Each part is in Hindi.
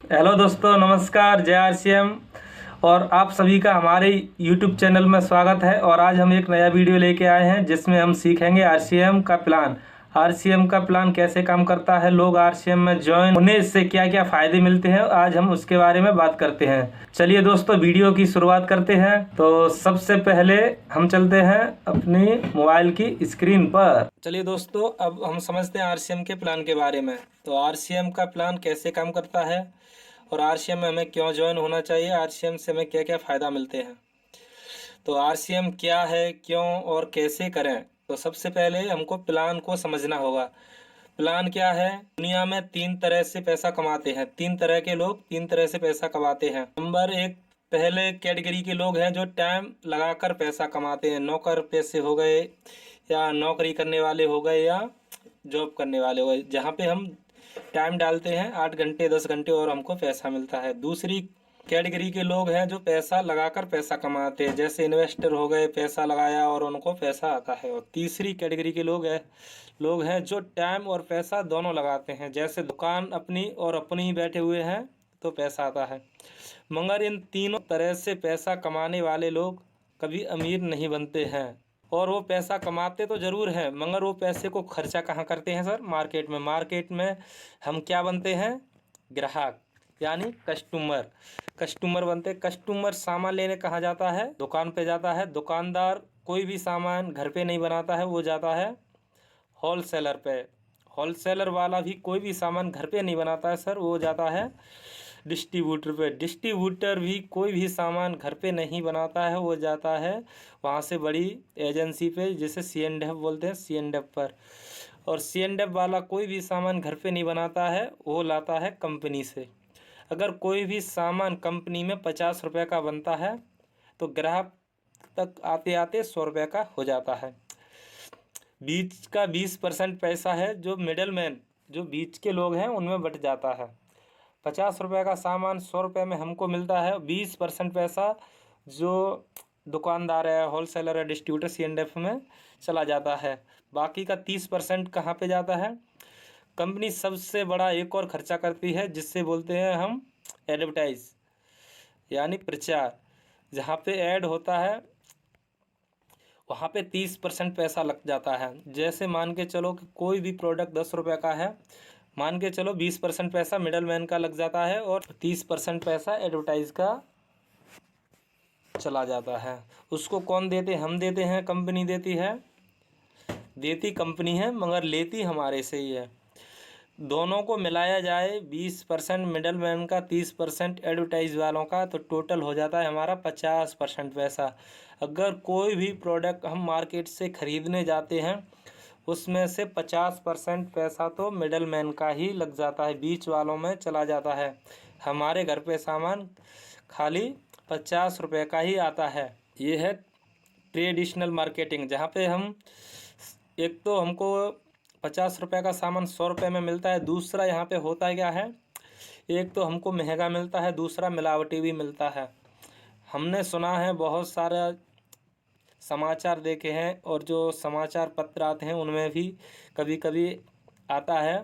हेलो दोस्तों, नमस्कार। जय आरसीएम। और आप सभी का हमारे यूट्यूब चैनल में स्वागत है। और आज हम एक नया वीडियो लेके आए हैं जिसमें हम सीखेंगे आरसीएम का प्लान। आरसीएम का प्लान कैसे काम करता है, लोग आरसीएम में ज्वाइन होने से क्या क्या फायदे मिलते हैं, आज हम उसके बारे में बात करते हैं। चलिए दोस्तों, वीडियो की शुरुआत करते हैं। तो सबसे पहले हम चलते हैं अपनी मोबाइल की स्क्रीन पर। चलिए दोस्तों, अब हम समझते हैं आरसीएम के प्लान के बारे में। तो आरसीएम का प्लान कैसे काम करता है और आरसीएम में हमें क्यों ज्वाइन होना चाहिए, आरसीएम से हमें क्या क्या फ़ायदा मिलते हैं। तो आरसीएम क्या है, क्यों और कैसे करें। तो सबसे पहले हमको प्लान को समझना होगा। प्लान क्या है? दुनिया में तीन तरह से पैसा कमाते हैं, तीन तरह के लोग तीन तरह से पैसा कमाते हैं। नंबर एक, पहले कैटेगरी के लोग हैं जो टाइम लगाकर पैसा कमाते हैं। नौकर पैसे हो गए, या नौकरी करने वाले हो गए, या जॉब करने वाले हो गए, जहाँ पे हम टाइम डालते हैं 8 घंटे 10 घंटे और हमको पैसा मिलता है। दूसरी कैटेगरी के लोग हैं जो पैसा लगाकर पैसा कमाते हैं, जैसे इन्वेस्टर हो गए, पैसा लगाया और उनको पैसा आता है। और तीसरी कैटेगरी के लोग हैं जो टाइम और पैसा दोनों लगाते हैं, जैसे दुकान अपनी और अपनी बैठे हुए हैं तो पैसा आता है। मगर इन तीनों तरह से पैसा कमाने वाले लोग कभी अमीर नहीं बनते हैं। और वो पैसा कमाते तो ज़रूर हैं, मगर वो पैसे को खर्चा कहाँ करते हैं सर? मार्केट में हम क्या बनते हैं? ग्राहक, यानी कस्टमर बनते। कस्टमर सामान लेने कहाँ जाता है? दुकान पे जाता है। दुकानदार कोई भी सामान घर पे नहीं बनाता है, वो जाता है होलसेलर पे। होलसेलर वाला भी कोई भी सामान घर पे नहीं बनाता है सर, वो जाता है डिस्ट्रीब्यूटर पे। डिस्ट्रीब्यूटर भी कोई भी सामान घर पे नहीं बनाता है, वो जाता है वहाँ से बड़ी एजेंसी पे, जिसे C&F बोलते हैं, C&F पर। और C&F वाला कोई भी सामान घर पे नहीं बनाता है, वो लाता है कंपनी से। अगर कोई भी सामान कंपनी में 50 रुपये का बनता है तो ग्राहक तक आते आते 100 रुपये का हो जाता है। बीच का 20% पैसा है जो मिडल मैन, जो बीच के लोग हैं, उनमें बट जाता है। 50 रुपये का सामान 100 रुपये में हमको मिलता है। 20% पैसा जो दुकानदार है, होलसेलर है, डिस्ट्रीब्यूटर C&F में चला जाता है। बाकी का 30% कहाँ पे जाता है? कंपनी सबसे बड़ा एक और खर्चा करती है जिससे बोलते हैं हम एडवर्टाइज, यानी प्रचार। जहाँ पे ऐड होता है वहाँ पे 30% पैसा लग जाता है। जैसे मान के चलो कि कोई भी प्रोडक्ट 10 रुपये का है, मान के चलो 20% पैसा मिडल मैन का लग जाता है और 30% पैसा एडवर्टाइज का चला जाता है। उसको कौन देते? हम देते हैं, कंपनी देती है। देती कंपनी है मगर लेती हमारे से ही है। दोनों को मिलाया जाए, 20% मिडल मैन का, 30% एडवर्टाइज वालों का, तो टोटल हो जाता है हमारा 50% पैसा। अगर कोई भी प्रोडक्ट हम मार्केट से ख़रीदने जाते हैं, उसमें से 50% पैसा तो मिडल मैन का ही लग जाता है, बीच वालों में चला जाता है। हमारे घर पे सामान खाली 50 रुपये का ही आता है। ये है ट्रेडिशनल मार्केटिंग, जहाँ पे हम एक तो हमको 50 रुपये का सामान 100 रुपये में मिलता है। दूसरा यहाँ पे होता क्या है, एक तो हमको महंगा मिलता है, दूसरा मिलावटी भी मिलता है। हमने सुना है, बहुत सारा समाचार देखे हैं, और जो समाचार पत्र आते हैं उनमें भी कभी कभी आता है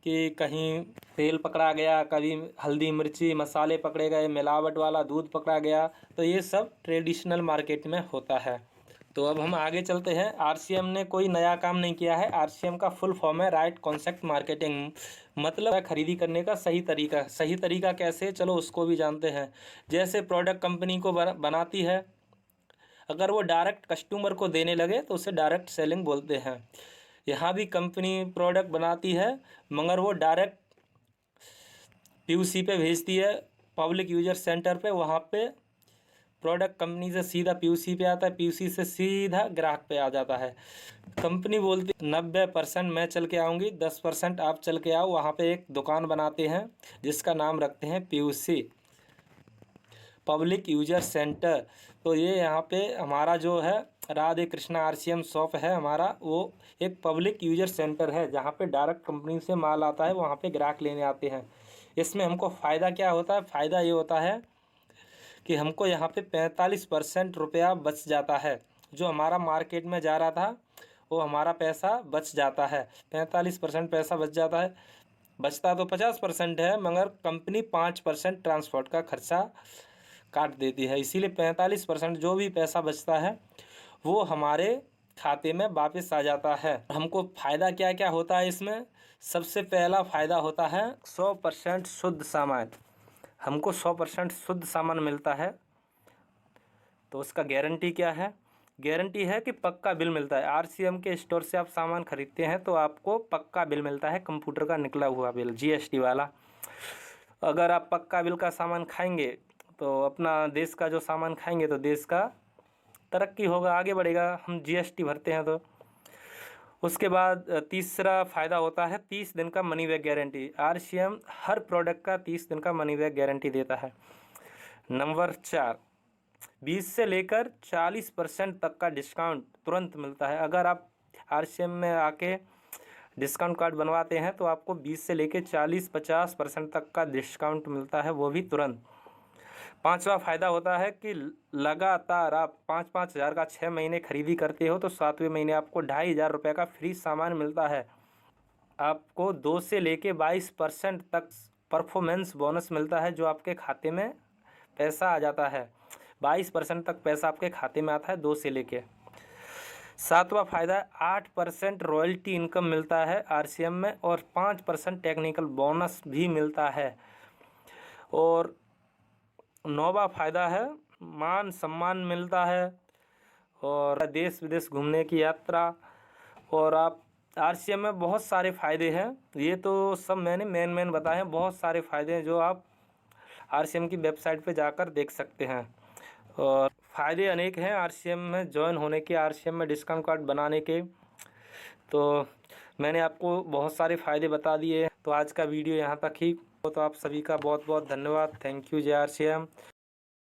कि कहीं तेल पकड़ा गया, कभी हल्दी मिर्ची मसाले पकड़े गए, मिलावट वाला दूध पकड़ा गया। तो ये सब ट्रेडिशनल मार्केट में होता है। तो अब हम आगे चलते हैं। आरसीएम ने कोई नया काम नहीं किया है। आरसीएम का फुल फॉर्म है राइट कॉन्सेप्ट मार्केटिंग, मतलब है खरीदी करने का सही तरीका। सही तरीका कैसे, चलो उसको भी जानते हैं। जैसे प्रोडक्ट कंपनी को बनाती है, अगर वो डायरेक्ट कस्टमर को देने लगे तो उसे डायरेक्ट सेलिंग बोलते हैं। यहाँ भी कंपनी प्रोडक्ट बनाती है मगर वो डायरेक्ट PUC पे भेजती है, पब्लिक यूजर सेंटर पे। वहाँ पे प्रोडक्ट कंपनी से सीधा PUC पे आता है, PUC से सीधा ग्राहक पे आ जाता है। कंपनी बोलती 90% मैं चल के आऊँगी, 10% आप चल के आओ। वहाँ पे एक दुकान बनाते हैं जिसका नाम रखते हैं PUC, पब्लिक यूजर सेंटर। तो ये यहाँ पे हमारा जो है राधे कृष्णा आरसीएम शॉप है हमारा, वो एक पब्लिक यूजर सेंटर है जहाँ पे डायरेक्ट कंपनी से माल आता है, वहाँ पे ग्राहक लेने आते हैं। इसमें हमको फ़ायदा क्या होता है? फ़ायदा ये होता है कि हमको यहाँ पे 45% रुपया बच जाता है। जो हमारा मार्केट में जा रहा था वो हमारा पैसा बच जाता है, 45% पैसा बच जाता है। बचता तो 50% है, मगर कंपनी 5% ट्रांसपोर्ट का खर्चा काट देती है। इसीलिए 45% जो भी पैसा बचता है वो हमारे खाते में वापस आ जाता है। हमको फ़ायदा क्या क्या होता है इसमें? सबसे पहला फ़ायदा होता है 100% शुद्ध सामान। हमको 100% शुद्ध सामान मिलता है। तो उसका गारंटी क्या है? गारंटी है कि पक्का बिल मिलता है। आरसीएम के स्टोर से आप सामान खरीदते हैं तो आपको पक्का बिल मिलता है, कंप्यूटर का निकला हुआ बिल, जीएसटी वाला। अगर आप पक्का बिल का सामान खाएंगे तो अपना देश का जो सामान खाएंगे तो देश का तरक्की होगा, आगे बढ़ेगा, हम जीएसटी भरते हैं तो। उसके बाद तीसरा फ़ायदा होता है 30 दिन का मनी बैक गारंटी। आरसीएम हर प्रोडक्ट का 30 दिन का मनी बैक गारंटी देता है। नंबर 4, 20 से लेकर 40% तक का डिस्काउंट तुरंत मिलता है। अगर आप आरसीएम में आके डिस्काउंट कार्ड बनवाते हैं तो आपको 20 से लेकर 40-50% तक का डिस्काउंट मिलता है, वो भी तुरंत। पांचवा फ़ायदा होता है कि लगातार आप 5-5 हज़ार का 6 महीने खरीदी करते हो तो 7वें महीने आपको 2,500 रुपये का फ्री सामान मिलता है। आपको 2 से लेके 22% तक परफॉर्मेंस बोनस मिलता है, जो आपके खाते में पैसा आ जाता है। 22% तक पैसा आपके खाते में आता है 2 से लेके। सातवां फ़ायदा 8% रॉयल्टी इनकम मिलता है आरसीएम में, और 5% टेक्निकल बोनस भी मिलता है। और 9वां फ़ायदा है मान सम्मान मिलता है और देश विदेश घूमने की यात्रा। और आप आरसीएम में बहुत सारे फ़ायदे हैं, ये तो सब मैंने मेन बताए हैं। बहुत सारे फ़ायदे हैं जो आप आरसीएम की वेबसाइट पे जाकर देख सकते हैं, और फ़ायदे अनेक हैं आरसीएम में ज्वाइन होने के, आरसीएम में डिस्काउंट कार्ड बनाने के। तो मैंने आपको बहुत सारे फ़ायदे बता दिए। तो आज का वीडियो यहाँ तक ही। तो आप सभी का बहुत बहुत धन्यवाद। थैंक यू, जय आरसीएम।